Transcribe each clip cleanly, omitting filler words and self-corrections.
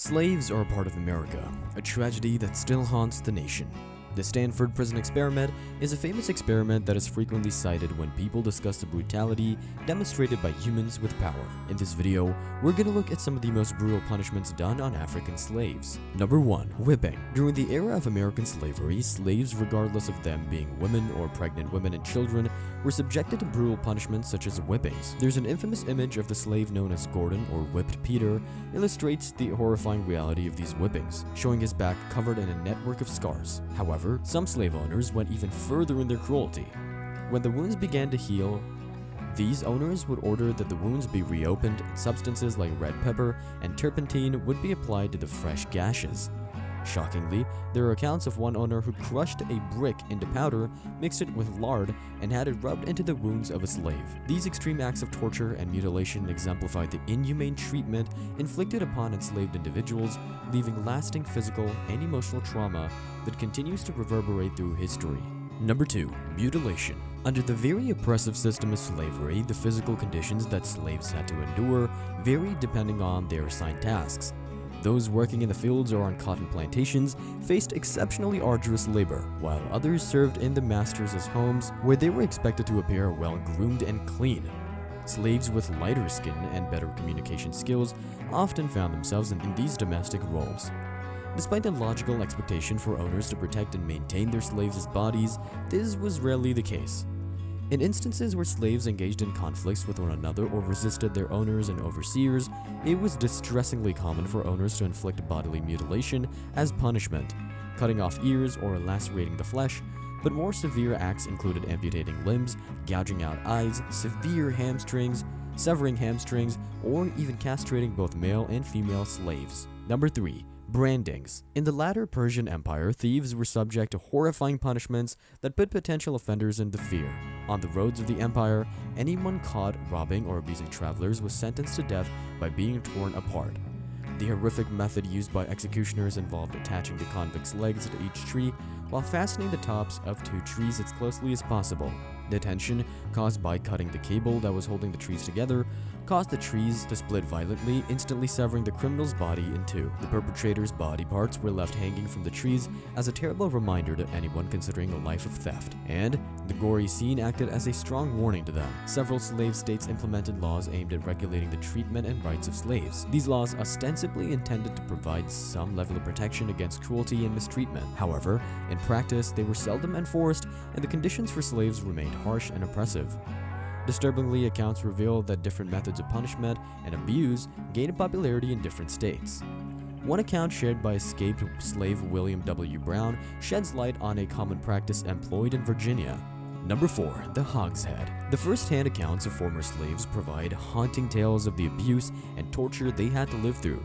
Slaves are a part of America, a tragedy that still haunts the nation. The Stanford Prison Experiment is a famous experiment that is frequently cited when people discuss the brutality demonstrated by humans with power. In this video, we're gonna look at some of the most brutal punishments done on African slaves. Number 1. Whipping. During the era of American slavery, slaves, regardless of them being women or pregnant women and children, were subjected to brutal punishments such as whippings. There's an infamous image of the slave known as Gordon, or Whipped Peter, illustrates the horrifying reality of these whippings, showing his back covered in a network of scars. However, some slave owners went even further in their cruelty. When the wounds began to heal, these owners would order that the wounds be reopened and substances like red pepper and turpentine would be applied to the fresh gashes. Shockingly, there are accounts of one owner who crushed a brick into powder, mixed it with lard, and had it rubbed into the wounds of a slave. These extreme acts of torture and mutilation exemplify the inhumane treatment inflicted upon enslaved individuals, leaving lasting physical and emotional trauma that continues to reverberate through history. Number 2. Mutilation. Under the very oppressive system of slavery, the physical conditions that slaves had to endure varied depending on their assigned tasks. Those working in the fields or on cotton plantations faced exceptionally arduous labor, while others served in the masters' homes where they were expected to appear well-groomed and clean. Slaves with lighter skin and better communication skills often found themselves in these domestic roles. Despite the logical expectation for owners to protect and maintain their slaves' bodies, this was rarely the case. In instances where slaves engaged in conflicts with one another or resisted their owners and overseers, it was distressingly common for owners to inflict bodily mutilation as punishment, cutting off ears or lacerating the flesh, but more severe acts included amputating limbs, gouging out eyes, severing hamstrings, or even castrating both male and female slaves. Number 3. Brandings. In the latter Persian Empire, thieves were subject to horrifying punishments that put potential offenders into fear. On the roads of the empire, anyone caught robbing or abusing travelers was sentenced to death by being torn apart. The horrific method used by executioners involved attaching the convict's legs to each tree while fastening the tops of 2 trees as closely as possible. The tension caused by cutting the cable that was holding the trees together caused the trees to split violently, instantly severing the criminal's body in 2. The perpetrator's body parts were left hanging from the trees as a terrible reminder to anyone considering a life of theft, and the gory scene acted as a strong warning to them. Several slave states implemented laws aimed at regulating the treatment and rights of slaves. These laws ostensibly intended to provide some level of protection against cruelty and mistreatment. However, in practice, they were seldom enforced, and the conditions for slaves remained harsh and oppressive. Disturbingly, accounts reveal that different methods of punishment and abuse gained popularity in different states. One account shared by escaped slave William W. Brown sheds light on a common practice employed in Virginia. Number 4. The Hogshead. The first-hand accounts of former slaves provide haunting tales of the abuse and torture they had to live through.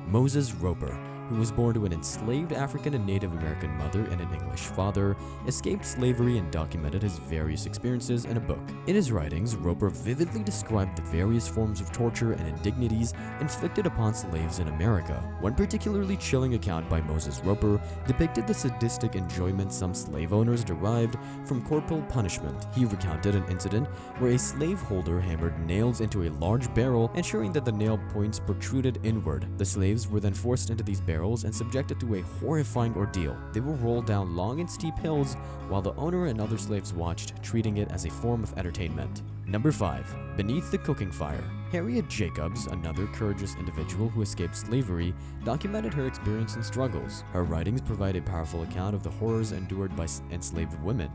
Moses Roper, who was born to an enslaved African and Native American mother and an English father, escaped slavery and documented his various experiences in a book. In his writings, Roper vividly described the various forms of torture and indignities inflicted upon slaves in America. One particularly chilling account by Moses Roper depicted the sadistic enjoyment some slave owners derived from corporal punishment. He recounted an incident where a slaveholder hammered nails into a large barrel, ensuring that the nail points protruded inward. The slaves were then forced into these barrels and subjected to a horrifying ordeal. They were rolled down long and steep hills while the owner and other slaves watched, treating it as a form of entertainment. Number 5. Beneath the cooking fire. Harriet Jacobs, another courageous individual who escaped slavery, documented her experience and struggles. Her writings provide a powerful account of the horrors endured by enslaved women.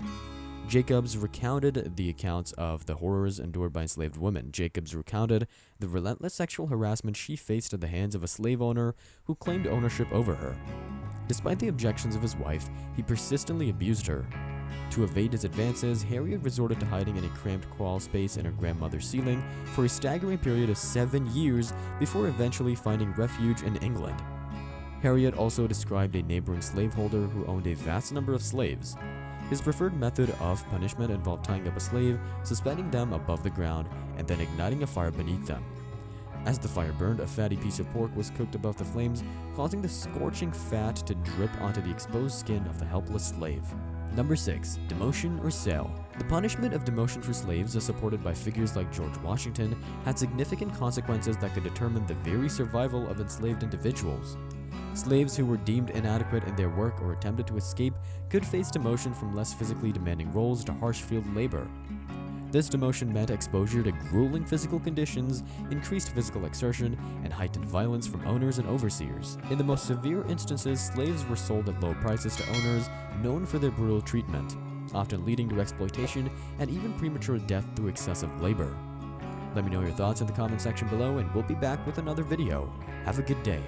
Jacobs recounted the accounts of the horrors endured by enslaved women. Jacobs recounted the relentless sexual harassment she faced at the hands of a slave owner who claimed ownership over her. Despite the objections of his wife, he persistently abused her. To evade his advances, Harriet resorted to hiding in a cramped crawl space in her grandmother's ceiling for a staggering period of 7 years before eventually finding refuge in England. Harriet also described a neighboring slaveholder who owned a vast number of slaves. His preferred method of punishment involved tying up a slave, suspending them above the ground, and then igniting a fire beneath them. As the fire burned, a fatty piece of pork was cooked above the flames, causing the scorching fat to drip onto the exposed skin of the helpless slave. Number 6. Demotion or sale. The punishment of demotion for slaves, as supported by figures like George Washington, had significant consequences that could determine the very survival of enslaved individuals. Slaves who were deemed inadequate in their work or attempted to escape could face demotion from less physically demanding roles to harsh field labor. This demotion meant exposure to grueling physical conditions, increased physical exertion, and heightened violence from owners and overseers. In the most severe instances, slaves were sold at low prices to owners known for their brutal treatment, often leading to exploitation and even premature death through excessive labor. Let me know your thoughts in the comment section below, and we'll be back with another video. Have a good day.